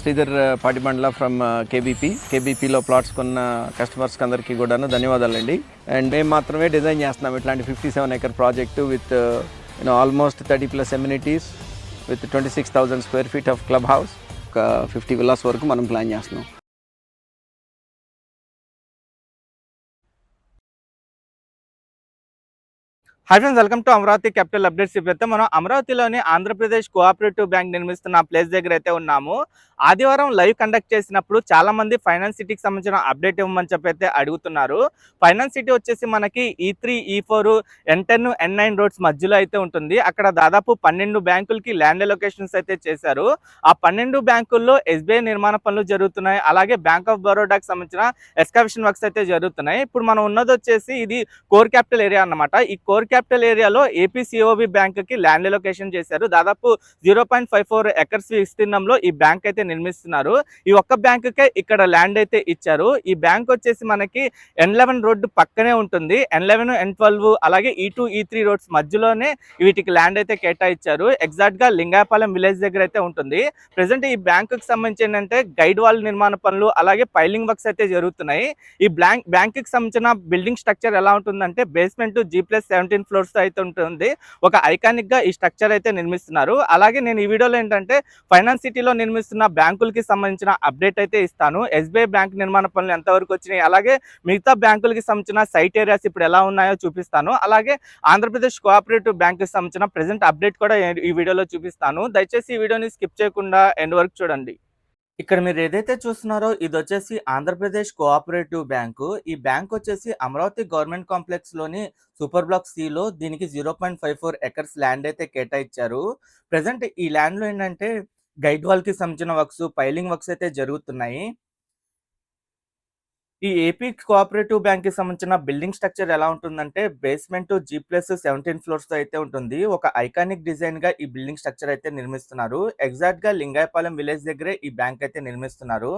Sridhar Patibandla from కేబీపీలో plots కొన్న కస్టమర్స్కి అందరికీ కూడాను ధన్యవాదాలండి. అండ్ మేము మాత్రమే డిజైన్ చేస్తున్నాం ఇట్లాంటి 57 acre project with almost 30+ amenities with 26,000 square feet of club house, ఒక 50 villas వరకు మనం ప్లాన్ చేస్తున్నాం. Hi friends, welcome to Amaravati capital updates. ఇప్పుడైతే మనం అమరావతిలోని ఆంధ్రప్రదేశ్ కోఆపరేటివ్ బ్యాంక్ నిర్మిస్తున్న ప్లేస్ దగ్గర అయితే ఉన్నాము. ఆదివారం లైవ్ కండక్ట్ చేసినప్పుడు చాలా మంది ఫైనాన్స్ సిటీకి సంబంధించిన అప్డేట్ ఇవ్వమని చెప్పి అయితే అడుగుతున్నారు. ఫైనాన్స్ సిటీ వచ్చేసి మనకి E3, E4, N10, N9 roads మధ్యలో అయితే ఉంటుంది. అక్కడ దాదాపు 12 బ్యాంకులకి ల్యాండ్ అలొకేషన్స్ అయితే చేశారు. ఆ 12 బ్యాంకుల్లో SBI నిర్మాణ పనులు జరుగుతున్నాయి. అలాగే బ్యాంక్ ఆఫ్ బరోడాకి సంబంధించిన ఎస్కావేషన్ వర్క్స్ అయితే జరుగుతున్నాయి. ఇప్పుడు మనం ఉన్నది వచ్చేసి ఇది కోర్ క్యాపిటల్ ఏరియా అన్నమాట. ఈ కోర్ క్యాపిటల్ ఏరియాలో ఏపీసీఓబి బ్యాంక్ కి ల్యాండ్ అలొకేషన్ చేశారు. దాదాపు 0.54 acres విస్తీర్ణంలో ఈ బ్యాంక్ అయితే నిర్మిస్తున్నారు. ఈ ఒక్క బ్యాంకుకే ఇక్కడ ల్యాండ్ అయితే ఇచ్చారు. ఈ బ్యాంక్ వచ్చేసి మనకి N11 రోడ్డు పక్కనే ఉంటుంది. N11, N12 అలాగే E2, E3 రోడ్స్ మధ్యలోనే వీటికి ల్యాండ్ అయితే కేటాయించారు. ఎగ్జాక్ట్ గా లింగాయపాలెం విలేజ్ దగ్గర అయితే ఉంటుంది. ప్రెసెంట్ ఈ బ్యాంకు కి సంబంధించి ఏంటంటే గైడ్ వాల్ నిర్మాణ పనులు అలాగే పైలింగ్ వర్క్స్ అయితే జరుగుతున్నాయి. ఈ బ్యాంక్ కి సంబంధించిన బిల్డింగ్ స్ట్రక్చర్ ఎలా ఉంటుందంటే బేస్మెంట్ G+17 ఫ్లోర్స్ అయితే ఉంటుంది. ఒక ఐకానిక్ గా ఈ స్ట్రక్చర్ అయితే నిర్మిస్తున్నారు. అలాగే నేను ఈ వీడియోలో ఏంటంటే ఫైనాన్స్ సిటీలో నిర్మిస్తున్న బ్యాంకులకి సంబంధించిన అప్డేట్ అయితే ఇస్తాను. SBI బ్యాంక్ నిర్మాణ పనులు ఎంతవరకు వచ్చినాయి, అలాగే మిగతా బ్యాంకులకి సంబంధించిన సైట్ ఏరియాస్ ఇప్పుడు ఎలా ఉన్నాయో చూపిస్తాను. అలాగే ఆంధ్రప్రదేశ్ కోఆపరేటివ్ బ్యాంక్ కి సంబంధించిన ప్రెసెంట్ అప్డేట్ కూడా ఈ వీడియోలో చూపిస్తాను. దయచేసి ఈ వీడియోని స్కిప్ చేయకుండా ఎండ్ వరకు చూడండి. ఇక్కడ మీరు ఏదైతే చూస్తున్నారో ఇది వచ్చేసి ఆంధ్రప్రదేశ్ కోఆపరేటివ్ బ్యాంకు. ఈ బ్యాంక్ వచ్చేసి అమరావతి గవర్నమెంట్ కాంప్లెక్స్ లోని సూపర్ బ్లాక్ సి లో దీనికి 0.54 acres ల్యాండ్ అయితే కేటాయించారు. ప్రెసెంట్ ఈ ల్యాండ్ లో ఏంటంటే గైడ్ వాల్ కి సంబంధించిన వర్క్స్, పైలింగ్ వర్క్స్ అయితే జరుగుతున్నాయి. ఈ ఏపీ కోఆపరేటివ్ బ్యాంక్ కి సంబంధించిన బిల్డింగ్ స్ట్రక్చర్ ఎలా ఉంటుందంటే బేస్మెంట్ G+17 ఫ్లోర్స్ తో అయితే ఉంటుంది. ఒక ఐకానిక్ డిజైన్ గా ఈ బిల్డింగ్ స్ట్రక్చర్ అయితే నిర్మిస్తున్నారు. ఎగ్జాక్ట్ గా లింగాయపాలెం విలేజ్ దగ్గరే ఈ బ్యాంక్ అయితే నిర్మిస్తున్నారు.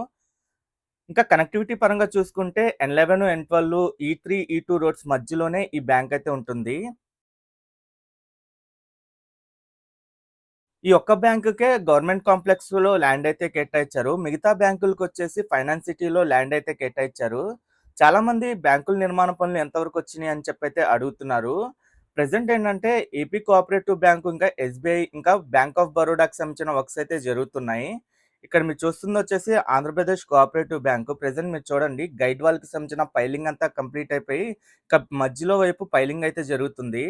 ఇంకా కనెక్టివిటీ పరంగా చూసుకుంటే N11, N12, E3, E2 roads మధ్యలోనే ఈ బ్యాంక్ అయితే ఉంటుంది. ఈ ఒక్క బ్యాంకుకే గవర్నమెంట్ కాంప్లెక్స్ లో ల్యాండ్ అయితే కేటాయించారు. మిగతా బ్యాంకులకు వచ్చేసి ఫైనాన్స్ సిటీలో ల్యాండ్ అయితే కేటాయించారు. చాలా మంది బ్యాంకుల నిర్మాణ పనులు ఎంతవరకు వచ్చినాయి అని చెప్పి అయితే అడుగుతున్నారు. ప్రెసెంట్ ఏంటంటే ఏపీ కోఆపరేటివ్ బ్యాంకు, ఇంకా SBI, ఇంకా బ్యాంక్ ఆఫ్ బరోడాకి సంబంధించిన వర్క్స్ అయితే జరుగుతున్నాయి. ఇక్కడ మీరు చూస్తుంది వచ్చేసి ఆంధ్రప్రదేశ్ కోఆపరేటివ్ బ్యాంకు. ప్రెసెంట్ మీరు చూడండి గైడ్ వాల్ కి సంబంధించిన పైలింగ్ అంతా కంప్లీట్ అయిపోయి మధ్యలో వైపు పైలింగ్ అయితే జరుగుతుంది.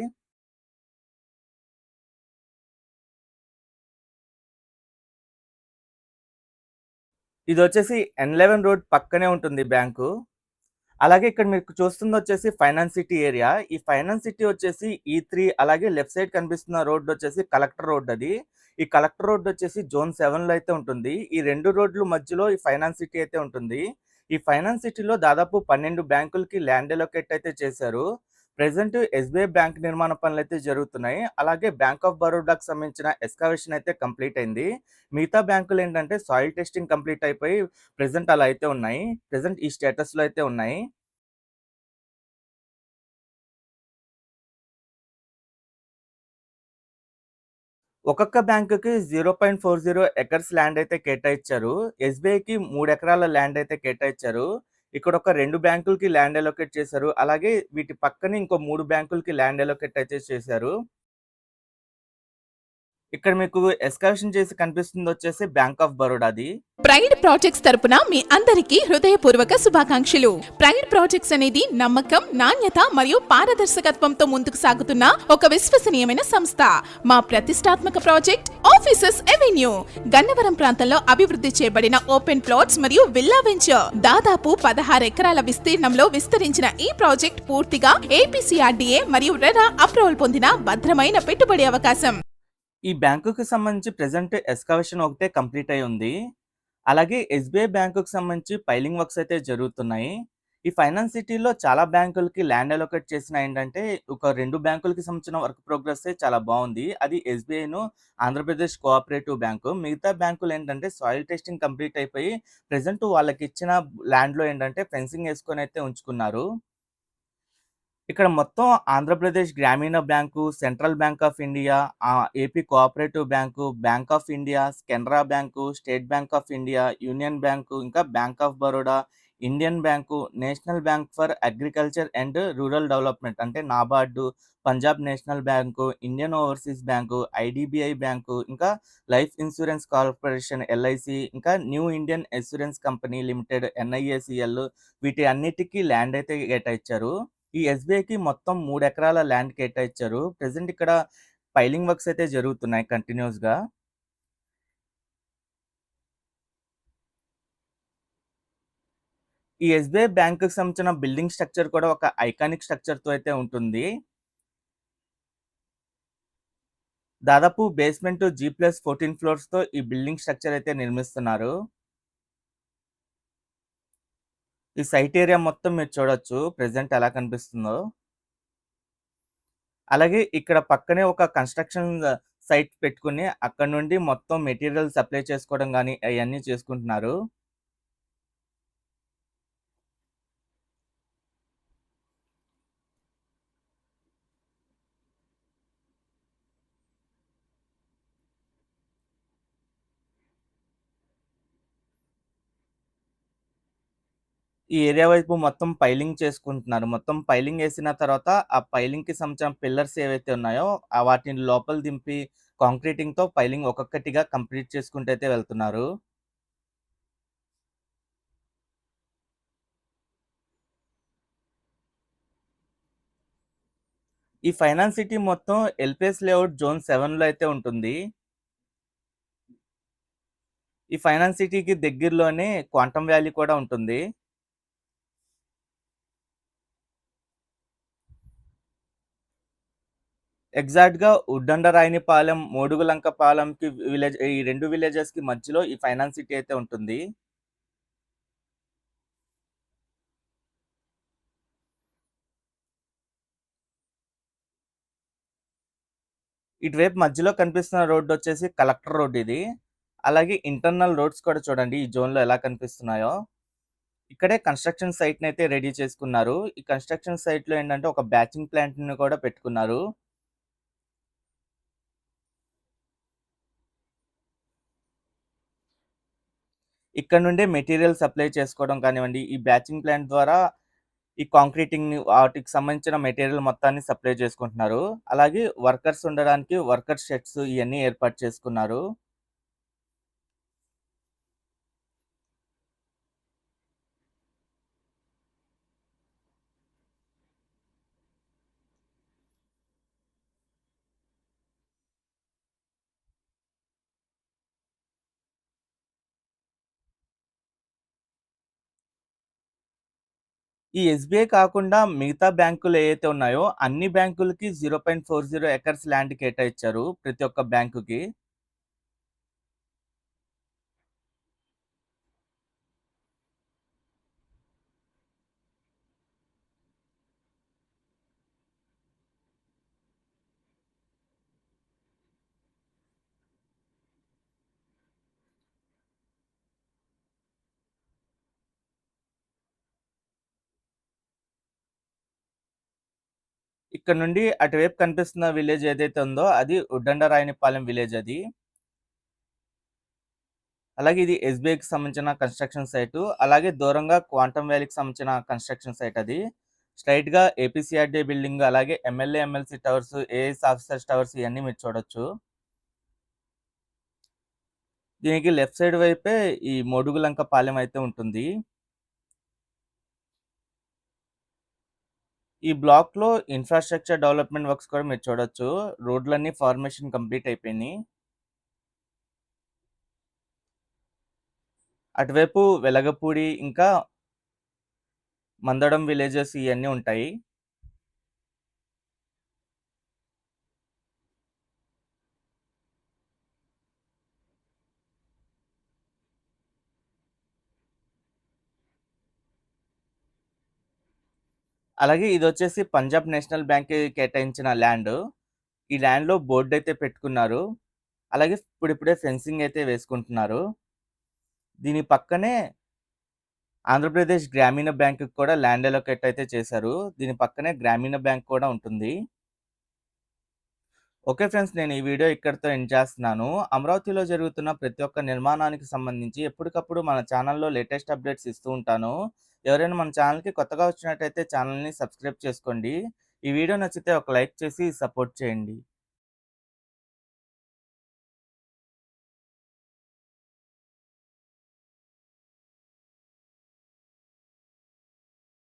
ఇది వచ్చేసి N11 రోడ్ పక్కనే ఉంటుంది బ్యాంకు. అలాగే ఇక్కడ మీకు చూస్తుంది వచ్చేసి ఫైనాన్స్ సిటీ ఏరియా. ఈ ఫైనాన్స్ సిటీ వచ్చేసి E3, అలాగే లెఫ్ట్ సైడ్ కనిపిస్తున్న రోడ్ వచ్చేసి కలెక్టర్ రోడ్. అది ఈ కలెక్టర్ రోడ్ వచ్చేసి జోన్ 7 లో అయితే ఉంటుంది. ఈ రెండు రోడ్ల మధ్యలో ఈ ఫైనాన్స్ సిటీ అయితే ఉంటుంది. ఈ ఫైనాన్స్ సిటీలో దాదాపు 12 బ్యాంకులకి ల్యాండ్ అలొకేట్ అయితే చేశారు. ప్రెసెంట్ SBI బ్యాంక్ నిర్మాణ పనులు అయితే జరుగుతున్నాయి. అలాగే బ్యాంక్ ఆఫ్ బరోడాకి సంబంధించిన ఎస్కావేషన్ అయితే కంప్లీట్ అయింది. మిగతా బ్యాంకులు ఏంటంటే సాయిల్ టెస్టింగ్ కంప్లీట్ అయిపోయి ప్రెసెంట్ అలా అయితే ఉన్నాయి. ప్రెసెంట్ ఈ స్టేటస్ లో అయితే ఉన్నాయి. ఒక్కొక్క బ్యాంకుకి 0.40 acres ల్యాండ్ అయితే కేటాయించారు. SBIకి 3 ఎకరాల ల్యాండ్ అయితే కేటాయించారు. ఇక్కడ ఒక 2 బ్యాంకులకి ల్యాండ్ అలొకేట్ చేశారు. అలాగే వీటి పక్కన ఇంకో 3 బ్యాంకులకి ల్యాండ్ అలొకేట్ అయితే చేశారు. ఇక్కడ మీకు ఎస్కావేషన్ చేసి కనిపిస్తుంది వచ్చేసి బ్యాంక్ ఆఫ్ బరోడాది. ప్రైడ్ ప్రాజెక్ట్స్ తరపున మీ అందరికీ హృదయపూర్వక శుభాకాంక్షలు. ప్రైడ్ ప్రాజెక్ట్స్ అనేది నమ్మకం, నాణ్యత మరియు పారదర్శకత్వంతో ముందుకు సాగుతున్న ఒక విశ్వసనీయమైన సంస్థ. మా ప్రతిష్టాత్మక ప్రాజెక్ట్ ఆఫీసెస్ ఎవెన్యూ గన్నవరం ప్రాంతంలో అభివృద్ధి చేయబడిన ఓపెన్ ప్లాట్స్ మరియు విల్లా వెంచర్. దాదాపు 16 ఎకరాల విస్తీర్ణంలో విస్తరించిన ఈ ప్రాజెక్ట్ పూర్తిగా APCRDA మరియు రెరా అప్రూవల్ పొందిన భద్రమైన పెట్టుబడి అవకాశం. ఈ బ్యాంకుకి సంబంధించి ప్రెసెంట్ ఎస్కావేషన్ ఒకటే కంప్లీట్ అయి ఉంది. అలాగే SBI బ్యాంకుకి సంబంధించి పైలింగ్ వర్క్స్ అయితే జరుగుతున్నాయి. ఈ ఫైనాన్స్ సిటీలో చాలా బ్యాంకులకి ల్యాండ్ అలొకేట్ చేసిన ఏంటంటే ఒక 2 బ్యాంకులకి సంబంధించిన వర్క్ ప్రోగ్రెస్ చాలా బాగుంది. అది SBIను ఆంధ్రప్రదేశ్ కోఆపరేటివ్ బ్యాంకు. మిగతా బ్యాంకులు ఏంటంటే సాయిల్ టెస్టింగ్ కంప్లీట్ అయిపోయి ప్రెసెంట్ వాళ్ళకి ఇచ్చిన ల్యాండ్ లో ఏంటంటే ఫెన్సింగ్ వేసుకొని అయితే ఉంచుకున్నారు. ఇక్కడ మొత్తం ఆంధ్రప్రదేశ్ గ్రామీణ bank, central bank of India, AP cooperative bank, bank of India, Canara bank, state bank of India, union bank, ఇంకా bank of Baroda, Indian bank, national bank for agriculture and rural development అంటే NABARD, Punjab national bank, Indian overseas bank, IDBI bank, ఇంకా life insurance corporation LIC, ఇంకా new Indian insurance company limited NIACL, వీటి అన్నిటికీ land అయితే కేటాయించారు. ఈ ఎస్బీఐకి మొత్తం 3 ఎకరాల ల్యాండ్ కేటాయించారు. ప్రెజెంట్ ఇక్కడ పైలింగ్ వర్క్స్ అయితే జరుగుతున్నాయి కంటిన్యూస్‌గా. ఈ ఎస్బీఐ బ్యాంక్‌కి సంబంధించిన బిల్డింగ్ స్ట్రక్చర్ కూడా ఒక ఐకానిక్ స్ట్రక్చర్‌తో అయితే ఉంటుంది. దాదాపు బేస్‌మెంట్ G+14 ఫ్లోర్స్‌తో ఈ బిల్డింగ్ స్ట్రక్చర్ అయితే నిర్మిస్తున్నారు. ఈ సైట్ ఏరియా మొత్తం మీరు చూడొచ్చు ప్రెజెంట్ ఎలా కనిపిస్తుందో. అలాగే ఇక్కడ పక్కనే ఒక కన్‌స్ట్రక్షన్ సైట్ పెట్టుకొని అక్కడి నుండి మొత్తం మెటీరియల్ సప్లై చేసుకోవడం గాని అయన్నీ చేసుకుంటున్నారు. ఈ ఏరియా వైపు మొత్తం పైలింగ్ చేసుకుంటున్నారు. మొత్తం పైలింగ్ ఏసిన తర్వాత ఆ పైలింగ్‌కి సంబంధించిన పిల్లర్స్ ఏవైతే ఉన్నాయో వాటిని లోపల దింపి కాంక్రీటింగ్‌తో పైలింగ్ ఒక్కొక్కటిగా కంప్లీట్ చేసుకుంటూ అయితే వెళ్తున్నారు. ఈ ఫైనాన్స్ సిటీ మొత్తం ఎల్‌పిఎస్ లేఅవుట్ జోన్ 7లో అయితే ఉంటుంది. ఈ ఫైనాన్స్ సిటీకి దగ్గరలోనే క్వాంటమ్ వ్యాలీ కూడా ఉంటుంది. ఎగ్జాక్ట్‌గా ఉద్దండరాయనిపాలెం, మోడుగులంకపాలెంకి విలేజ్ ఈ 2 విలేజెస్‌కి మధ్యలో ఈ ఫైనాన్స్ సిటీ అయితే ఉంటుంది. ఇటువైపు మధ్యలో కనిపిస్తున్న రోడ్డొచ్చేసి కలెక్టర్ రోడ్ ఇది. అలాగే ఇంటర్నల్ రోడ్స్ కూడా చూడండి ఈ జోన్‌లో ఎలా కనిపిస్తున్నాయో. ఇక్కడే కన్‌స్ట్రక్షన్ సైట్‌నైతే రెడీ చేసుకున్నారు. ఈ కన్‌స్ట్రక్షన్ సైట్‌లో ఏంటంటే ఒక బ్యాచింగ్ ప్లాంట్‌ని కూడా పెట్టుకున్నారు. ఇక్కడ నుండే మెటీరియల్ సప్లై చేసుకోవడం కానివ్వండి, ఈ బ్యాచింగ్ ప్లాంట్ ద్వారా ఈ కాంక్రీటింగ్‌ని వాటికి సంబంధించిన మెటీరియల్ మొత్తాన్ని సప్లై చేసుకుంటున్నారు. అలాగే వర్కర్స్ ఉండడానికి వర్కర్ షెడ్స్ ఇయన్నీ ఏర్పాటు చేసుకున్నారు. ఈ ఎస్‌బీఐ కాకుండా మిగతా బ్యాంకులు ఏయైతే ఉన్నాయో అన్ని బ్యాంకులకి 0.40 ఎకర్స్ ల్యాండ్ కేటాయించారు ప్రతి ఒక్క బ్యాంకుకి. ఇక్కడ నుండి అటువైపు కనిపిస్తున్న విలేజ్ ఏదైతే ఉందో అది ఉద్దండరాయనిపాలెం విలేజ్ అది. అలాగే ఇది ఎస్‌బీఐకి సంబంధించిన కన్‌స్ట్రక్షన్ సైటు. అలాగే దూరంగా క్వాంటమ్ వ్యాలీకి సంబంధించిన కన్‌స్ట్రక్షన్ సైట్ అది. స్ట్రెయిట్‌గా ఏపీసీఆర్‌డీఏ బిల్డింగ్ అలాగే MLA, MLC towers, AS officers towers ఇయన్నీ మీరు చూడొచ్చు. దీనికి లెఫ్ట్ సైడ్ వైపే ఈ మోడుగులంక పాలెం అయితే ఉంటుంది. ఈ బ్లాక్‌లో ఇన్‌ఫ్రాస్ట్రక్చర్ డెవలప్‌మెంట్ వర్క్స్ కూడా మీరు చూడొచ్చు. రోడ్లన్నీ ఫార్మేషన్ కంప్లీట్ అయిపోయినాయి. అటువైపు వెలగపూడి ఇంకా మందడం విలేజెస్ ఇయన్నీ ఉంటాయి. అలాగే ఇదొచ్చేసి పంజాబ్ నేషనల్ బ్యాంక్‌కి కేటాయించిన ల్యాండు. ఈ ల్యాండ్‌లో బోర్డయితే పెట్టుకున్నారు. అలాగే ఇప్పుడిప్పుడే ఫెన్సింగ్ అయితే వేసుకుంటున్నారు. దీని పక్కనే ఆంధ్రప్రదేశ్ గ్రామీణ బ్యాంకుకి కూడా ల్యాండ్ అలొకేట్ అయితే చేశారు. దీని పక్కనే గ్రామీణ బ్యాంక్ కూడా ఉంటుంది. ఓకే ఫ్రెండ్స్, నేను ఈ వీడియో ఇక్కడితో ఎండ్ చేస్తున్నాను. అమరావతిలో జరుగుతున్న ప్రతి ఒక్క నిర్మాణానికి సంబంధించి ఎప్పటికప్పుడు మన ఛానల్లో లేటెస్ట్ అప్డేట్స్ ఇస్తూ ఉంటాను. ఎవరైనా మన ఛానల్కి కొత్తగా వచ్చినట్టయితే ఛానల్ని సబ్స్క్రైబ్ చేసుకోండి. ఈ వీడియో నచ్చితే ఒక లైక్ చేసి సపోర్ట్ చేయండి.